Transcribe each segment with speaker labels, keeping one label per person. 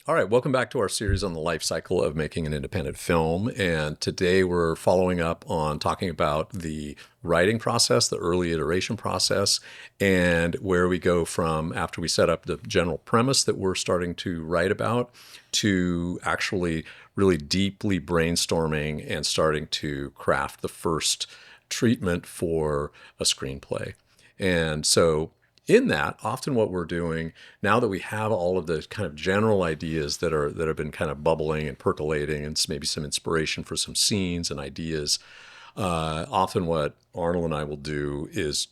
Speaker 1: All right, welcome back to our series on the life cycle of making an independent film. And today we're following up on talking about the writing process, the early iteration process, and where we go from after we set up the general premise that we're starting to write about to actually really deeply brainstorming and starting to craft the first treatment for a screenplay. And so in that, often what we're doing now that we have all of the kind of general ideas that have been kind of bubbling and percolating, and maybe some inspiration for some scenes and ideas, often what Arnold and I will do is,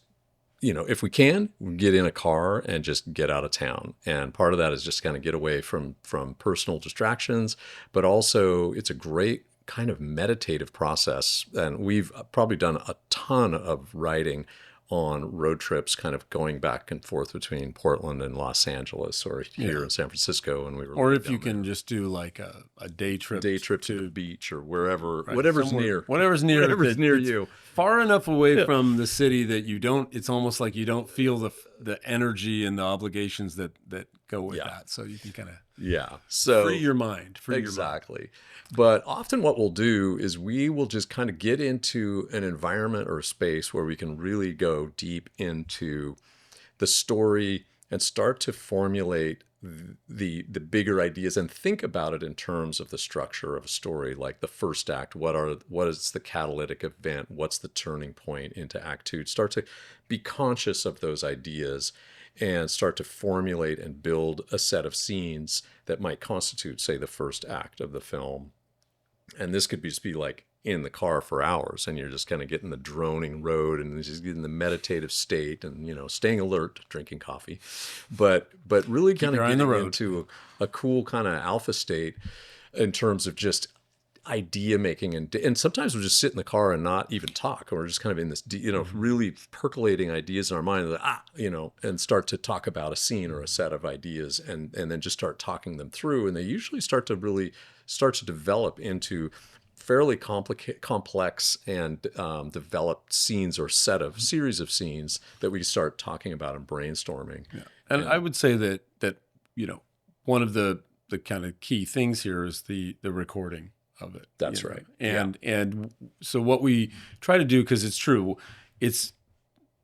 Speaker 1: if we can, get in a car and just get out of town. And part of that is just kind of get away from personal distractions, but also it's a great kind of meditative process. And we've probably done a ton of writing on road trips, kind of going back and forth between Portland and Los Angeles, or here in San Francisco, and we were.
Speaker 2: Or if you can just do like a day trip
Speaker 1: to the beach or wherever,
Speaker 2: right,
Speaker 1: whatever's near
Speaker 2: whatever's
Speaker 1: you,
Speaker 2: far enough away from the city that you don't. It's almost like you don't feel the energy and the obligations that go with that. So you can kind of free your mind.
Speaker 1: Exactly. But often what we'll do is we will just kind of get into an environment or a space where we can really go deep into the story and start to formulate the bigger ideas and think about it in terms of the structure of a story, like the first act. What is the catalytic event? What's the turning point into act two? Start to be conscious of those ideas and start to formulate and build a set of scenes that might constitute, say, the first act of the film. And this could just be like in the car for hours, and you're just kind of getting the droning road and just getting the meditative state and, staying alert, drinking coffee, but really kind of getting into a cool kind of alpha state in terms of just idea making. And sometimes we'll just sit in the car and not even talk, or we're just kind of in this, really percolating ideas in our mind, like, and start to talk about a scene or a set of ideas, and then just start talking them through. And they usually start to develop into fairly complex and developed scenes or series of scenes that we start talking about and brainstorming.
Speaker 2: Yeah. And I would say that one of the kind of key things here is the recording of it.
Speaker 1: That's right.
Speaker 2: And so what we try to do, because it's true, it's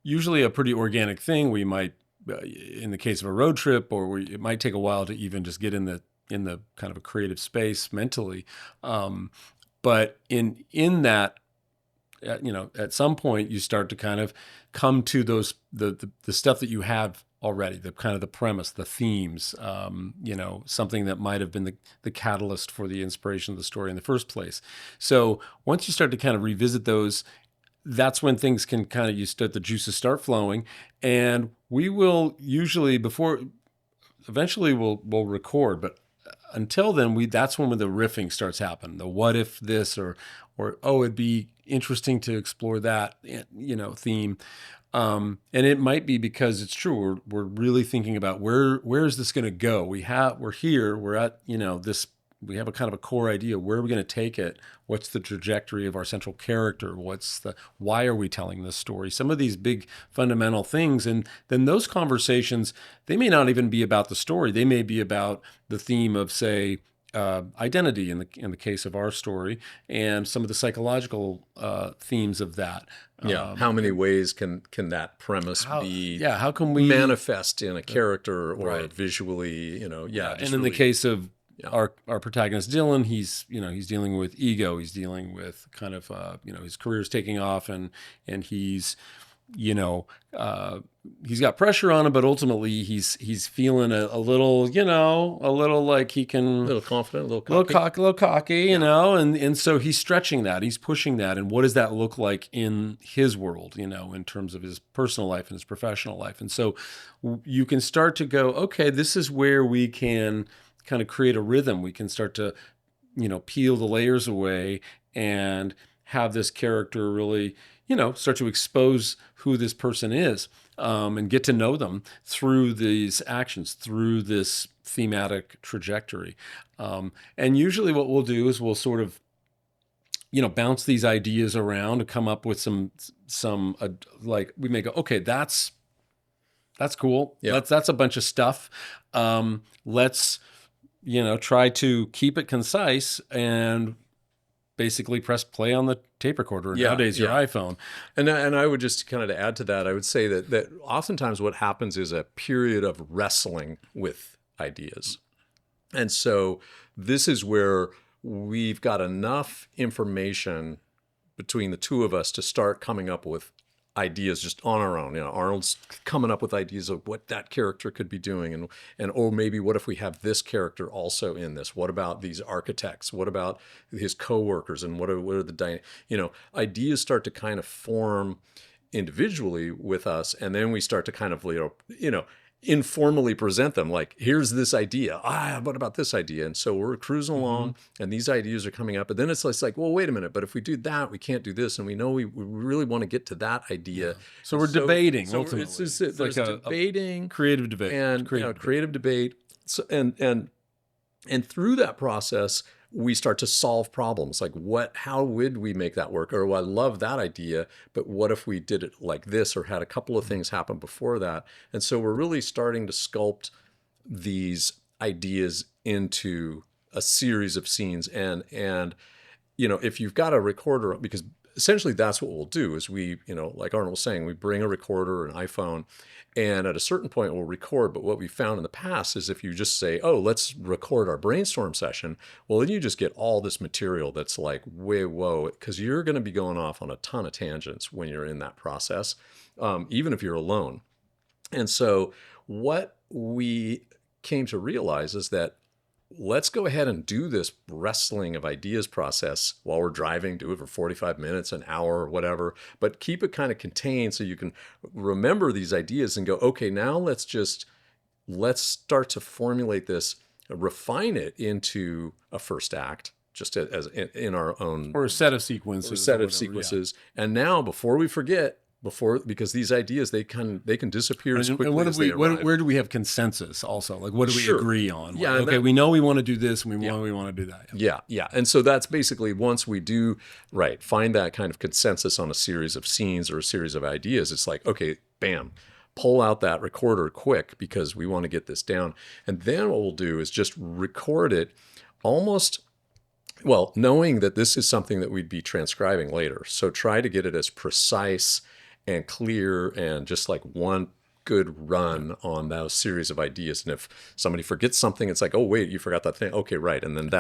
Speaker 2: usually a pretty organic thing. We might, in the case of a road trip, it might take a while to even just get in the kind of a creative space mentally. But in that, at some point you start to kind of come to those, the stuff that you have already, the kind of the premise, the themes, something that might have been the catalyst for the inspiration of the story in the first place. So once you start to kind of revisit those, that's when things can kind of, the juices start flowing. And we will usually, eventually we'll record, but until then, that's when the riffing starts happening. The what if this, or it'd be interesting to explore that, theme. And it might be because it's true. We're really thinking about where is this going to go? We're here. We're at this. We have a kind of a core idea. Where are we going to take it? What's the trajectory of our central character? Why are we telling this story? Some of these big fundamental things. And then those conversations, they may not even be about the story. They may be about the theme of, say, identity in the case of our story, and some of the psychological themes of that.
Speaker 1: How many ways can that premise be?
Speaker 2: How can we
Speaker 1: manifest in a character or visually? And in
Speaker 2: the case of our protagonist Dylan, he's dealing with ego. He's dealing with kind of his career's taking off, and he's he's got pressure on him, but ultimately he's feeling a little like he can,
Speaker 1: a little confident, a little
Speaker 2: cocky, and so he's stretching that, he's pushing that. And what does that look like in his world, in terms of his personal life and his professional life? And so you can start to go, okay, this is where we can kind of create a rhythm. We can start to, peel the layers away and have this character really, start to expose who this person is, and get to know them through these actions, through this thematic trajectory. And usually what we'll do is we'll sort of, bounce these ideas around to come up with some like, we may go, okay, that's cool. Yeah. That's a bunch of stuff. Let's try to keep it concise and basically press play on the tape recorder.
Speaker 1: Yeah,
Speaker 2: Nowadays, your
Speaker 1: yeah.
Speaker 2: iPhone.
Speaker 1: And I would just kind of add to that, I would say that oftentimes what happens is a period of wrestling with ideas. And so this is where we've got enough information between the two of us to start coming up with ideas just on our own. Arnold's coming up with ideas of what that character could be doing, and or maybe what if we have this character also in this? What about these architects? What about his coworkers? And what are the ideas start to kind of form individually with us, and then we start to kind of informally present them, like, here's this idea, what about this idea? And so we're cruising along and these ideas are coming up, and then it's like, well, wait a minute, but if we do that, we can't do this, and we know we really want to get to that idea.
Speaker 2: So we're debating,
Speaker 1: so
Speaker 2: ultimately.
Speaker 1: there's
Speaker 2: like
Speaker 1: debating,
Speaker 2: creative debate.
Speaker 1: and creative debate. So, and through that process, we start to solve problems, like how would we make that work? Or, well, I love that idea, but what if we did it like this, or had a couple of things happen before that? And so we're really starting to sculpt these ideas into a series of scenes. And if you've got a recorder, because essentially that's what we'll do is we, like Arnold was saying, we bring a recorder, an iPhone, and at a certain point we'll record. But what we found in the past is if you just say, oh, let's record our brainstorm session, well, then you just get all this material that's like, whoa, because you're going to be going off on a ton of tangents when you're in that process, even if you're alone. And so what we came to realize is that let's go ahead and do this wrestling of ideas process while we're driving. Do it for 45 minutes, an hour, or whatever, but keep it kind of contained so you can remember these ideas and go, okay, now let's start to formulate this, refine it into a first act, just as in our own,
Speaker 2: or a set of sequences,
Speaker 1: Yeah. And now, before we forget, because these ideas, they can disappear as quickly as they arrive.
Speaker 2: Where do we have consensus also? Like, what do we agree on?
Speaker 1: Yeah,
Speaker 2: like, okay, we know we want to do this, and we want to do that.
Speaker 1: Yeah. And so that's basically, once we do find that kind of consensus on a series of scenes or a series of ideas, it's like, okay, bam, pull out that recorder quick, because we want to get this down. And then what we'll do is just record it almost, well, knowing that this is something that we'd be transcribing later. So try to get it as precise and clear and just like one good run on those series of ideas. And if somebody forgets something, it's like, oh, wait, you forgot that thing. Okay, right. And then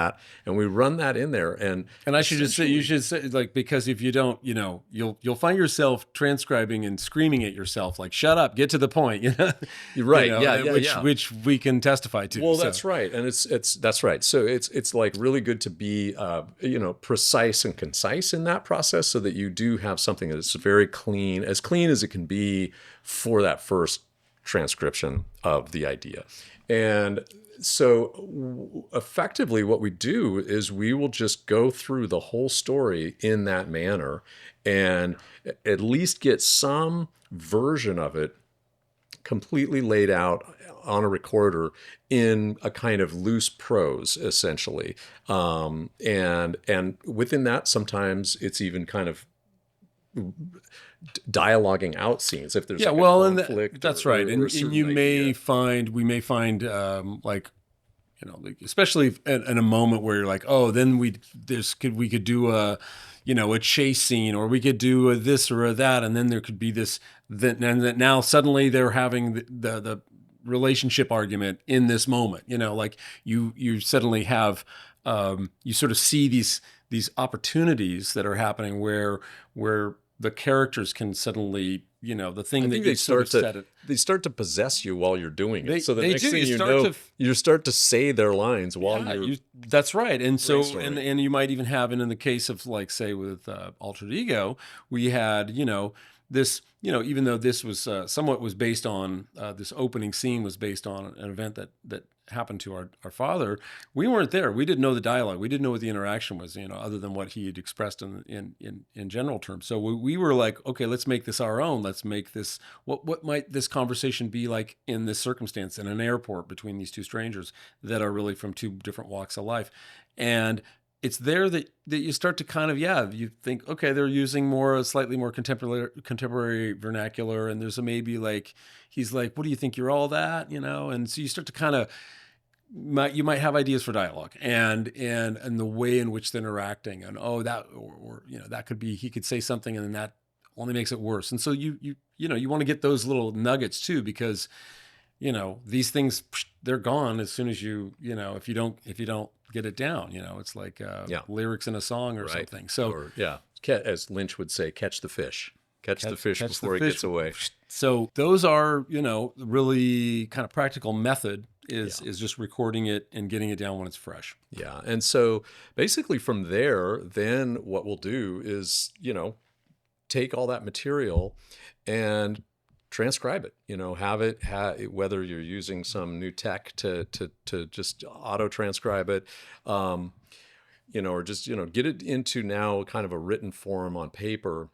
Speaker 1: and we run that in there. And
Speaker 2: I should just say, you should say, like, because if you don't, you'll find yourself transcribing and screaming at yourself, like, shut up, get to the point.
Speaker 1: You're right.
Speaker 2: Which we can testify to.
Speaker 1: Well, that's right. And that's right. So it's like really good to be, precise and concise in that process, so that you do have something that's very clean as it can be for that first transcription of the idea. And so effectively what we do is we will just go through the whole story in that manner and at least get some version of it completely laid out on a recorder in a kind of loose prose, essentially. And within that, sometimes it's even kind of dialoguing out scenes if there's conflict.
Speaker 2: That's right. And we may find especially in a moment where you're like, oh, then we could do a chase scene, or we could do a this or a that, and then there could be this, and that now suddenly they're having the relationship argument in this moment. Like you suddenly have you sort of see these opportunities that are happening where the characters can suddenly, the thing that you sort of said it.
Speaker 1: They start to possess you while you're doing it. So the
Speaker 2: next
Speaker 1: thing you start to say their lines while you're.
Speaker 2: That's right. And so, and you might even have, and in the case of, like, say with Altered Ego, we had, this, even though this was somewhat was based on, this opening scene was based on an event that happened to our father, we weren't there. We didn't know the dialogue. We didn't know what the interaction was, other than what he had expressed in general terms. So we were like, okay, let's make this our own. Let's make this, what might this conversation be like in this circumstance in an airport between these two strangers that are really from two different walks of life. And it's there that you start to kind of, you think, okay, they're using slightly more contemporary vernacular, and there's maybe like, he's like, what do you think, you're all that, and so you start to kind of you might have ideas for dialogue and the way in which they're interacting, and that or that could be, he could say something and then that only makes it worse. And so you want to get those little nuggets too, because these things, they're gone as soon as if you don't get it down. It's like lyrics in a song or something. So
Speaker 1: or as Lynch would say, catch the fish. Catch the fish before he gets away.
Speaker 2: So those are, really kind of practical method is just recording it and getting it down when it's fresh.
Speaker 1: Yeah. And so basically from there, then what we'll do is, take all that material and transcribe it, have it, whether you're using some new tech to just auto transcribe it, or just, get it into now kind of a written form on paper.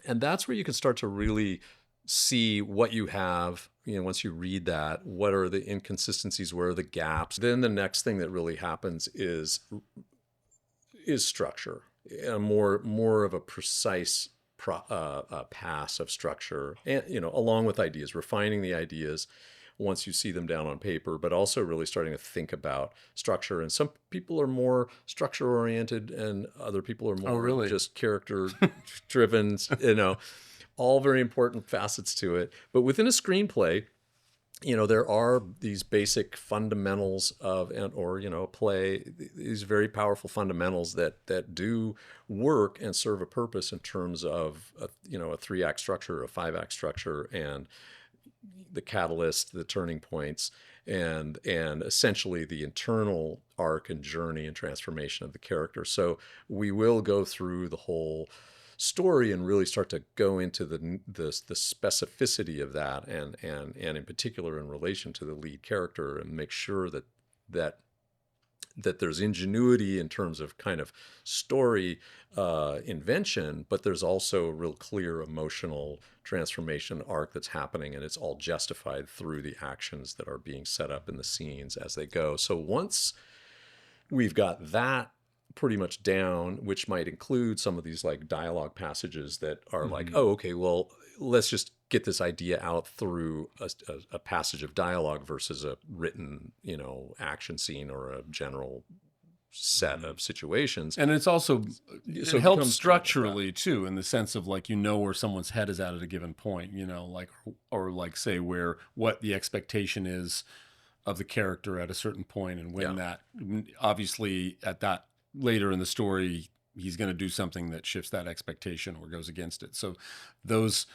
Speaker 1: And that's where you can start to really see what you have, once you read that, what are the inconsistencies, where are the gaps. Then the next thing that really happens is structure, more of a precise pass of structure, and along with ideas, refining the ideas once you see them down on paper, but also really starting to think about structure. And some people are more structure oriented and other people are more just character driven, all very important facets to it. But within a screenplay, there are these basic fundamentals of, a play, these very powerful fundamentals that do work and serve a purpose in terms of, a 3-act structure, a 5-act structure, and the catalyst, the turning points, and essentially the internal arc and journey and transformation of the character. So we will go through the whole story and really start to go into the specificity of that, and in particular in relation to the lead character, and make sure that there's ingenuity in terms of kind of story invention, but there's also a real clear emotional transformation arc that's happening, and it's all justified through the actions that are being set up in the scenes as they go. So once we've got that pretty much down, which might include some of these like dialogue passages that are like, oh, okay, well, let's just get this idea out through a passage of dialogue versus a written, action scene or a general set of situations.
Speaker 2: And it's also, it helps structurally too, in the sense of like, where someone's head is at a given point, or like say what the expectation is of the character at a certain point, and when that, obviously at that later in the story, he's going to do something that shifts that expectation or goes against it. So those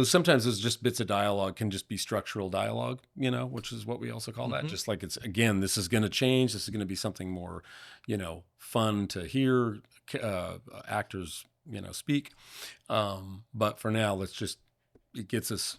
Speaker 2: sometimes those just bits of dialogue can just be structural dialogue, which is what we also call that. Just like it's, again, this is going to change. This is going to be something more, fun to hear actors, speak. But for now, it gets us,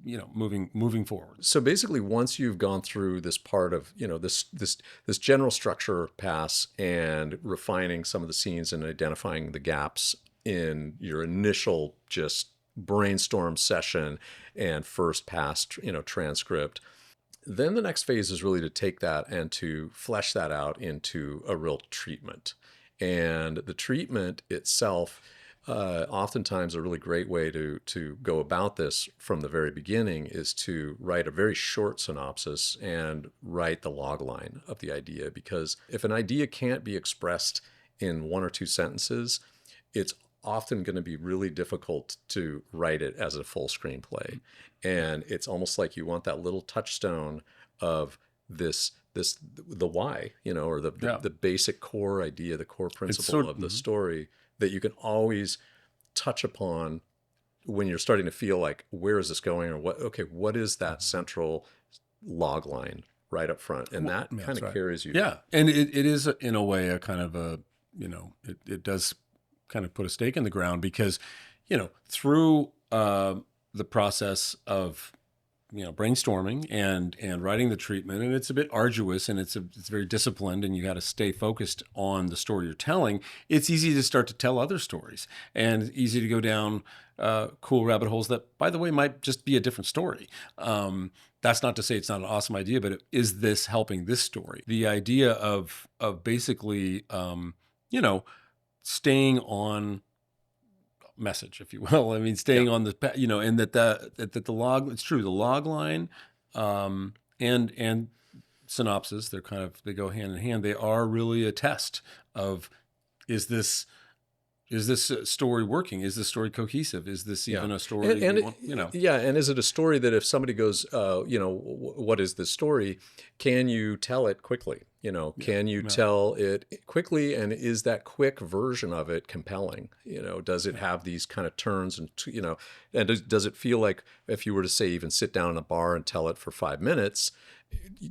Speaker 2: moving forward.
Speaker 1: So basically, once you've gone through this part of, this general structure pass and refining some of the scenes and identifying the gaps in your initial just brainstorm session and first pass, transcript, then the next phase is really to take that and to flesh that out into a real treatment. And the treatment itself, oftentimes a really great way to go about this from the very beginning is to write a very short synopsis and write the log line of the idea. Because if an idea can't be expressed in 1 or 2 sentences, it's often going to be really difficult to write it as a full screenplay. And it's almost like you want that little touchstone of the why, or the basic core idea, the core principle of the story that you can always touch upon when you're starting to feel like, where is this going? Or what is that central log line right up front? And that kind of carries you.
Speaker 2: Yeah. And it is in a way a kind of a, it does kind of put a stake in the ground, because, through the process of, brainstorming and writing the treatment, and it's a bit arduous and it's very disciplined, and you got to stay focused on the story you're telling. It's easy to start to tell other stories, and easy to go down cool rabbit holes that, by the way, might just be a different story. That's not to say it's not an awesome idea, but is this helping this story? The idea of basically, staying on message, if you will. I mean, staying on the, and that the log, it's true, the log line, and synopsis. They go hand in hand. They are really a test of, is this story working? Is this story cohesive? Is this
Speaker 1: Yeah.
Speaker 2: even a story
Speaker 1: And
Speaker 2: we want, you know?
Speaker 1: yeah, and is it a story that if somebody goes, what is this story? Can you tell it quickly? Can you
Speaker 2: Yeah.
Speaker 1: tell it quickly? And is that quick version of it compelling? Does it have these kind of turns and does it feel like if you were to say even sit down in a bar and tell it for 5 minutes,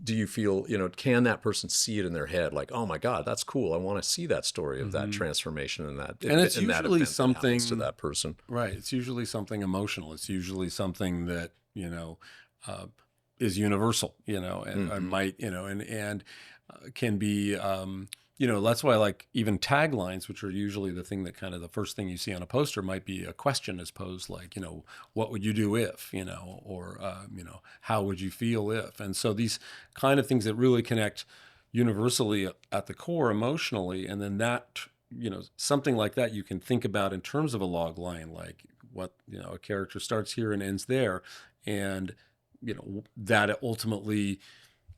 Speaker 1: do you feel, can that person see it in their head? Like, oh my God, that's cool. I want to see that story of that transformation and that,
Speaker 2: And it's
Speaker 1: and that
Speaker 2: usually
Speaker 1: event that happens to
Speaker 2: something,
Speaker 1: that person.
Speaker 2: right? It's usually something emotional. It's usually something that, uh, is universal, and
Speaker 1: Hmm.
Speaker 2: might, can be, that's why, like, even taglines, which are usually the thing that kind of the first thing you see on a poster, might be a question as posed, like, what would you do if, or, how would you feel if? And so these kind of things that really connect universally at the core emotionally, and then that, something like that you can think about in terms of a log line, like what, a character starts here and ends there. And, that ultimately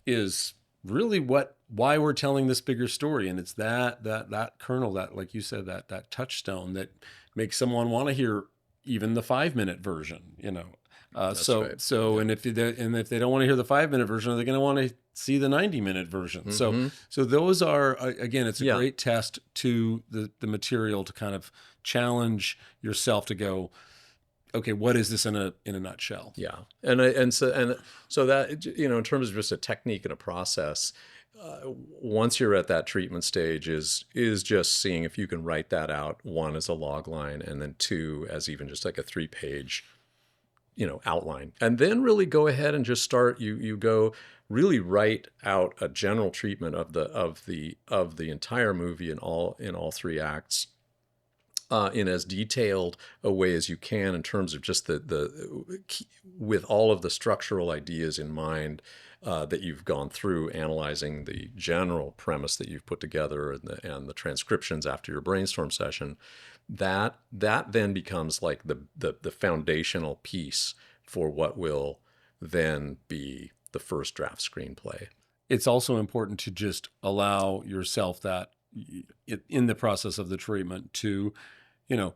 Speaker 2: is really why we're telling this bigger story. And it's that kernel, that, like you said, that touchstone that makes someone want to hear even the 5 minute version,
Speaker 1: That's right.
Speaker 2: and if they don't want to hear the 5 minute version, they're going to want to see the 90-minute version.
Speaker 1: Hmm.
Speaker 2: So those are, again, it's a
Speaker 1: Yeah.
Speaker 2: great test to the material, to kind of challenge yourself to go, okay, what is this in a nutshell?
Speaker 1: Yeah. And so that, in terms of just a technique and a process, once you're at that treatment stage is just seeing if you can write that out, one as a log line, and then two as even just like a 3-page outline, and then really go ahead and just start, you go really write out a general treatment of the entire movie in all 3 acts, in as detailed a way as you can in terms of just with all of the structural ideas in mind, that you've gone through analyzing the general premise that you've put together, and the transcriptions after your brainstorm session. That then becomes like the foundational piece for what will then be the first draft screenplay.
Speaker 2: It's also important to just allow yourself that, in the process of the treatment, to, you know,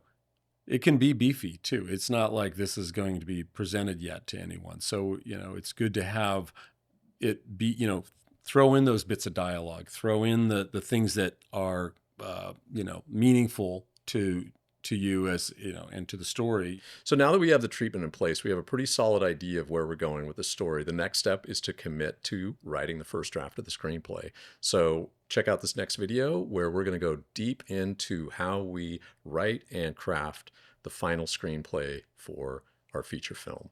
Speaker 2: it can be beefy too. It's not like this is going to be presented yet to anyone. So, it's good to have it be, throw in those bits of dialogue, throw in the things that are, meaningful to you, as, and to the story.
Speaker 1: So now that we have the treatment in place, we have a pretty solid idea of where we're going with the story. The next step is to commit to writing the first draft of the screenplay. So check out this next video where we're going to go deep into how we write and craft the final screenplay for our feature film.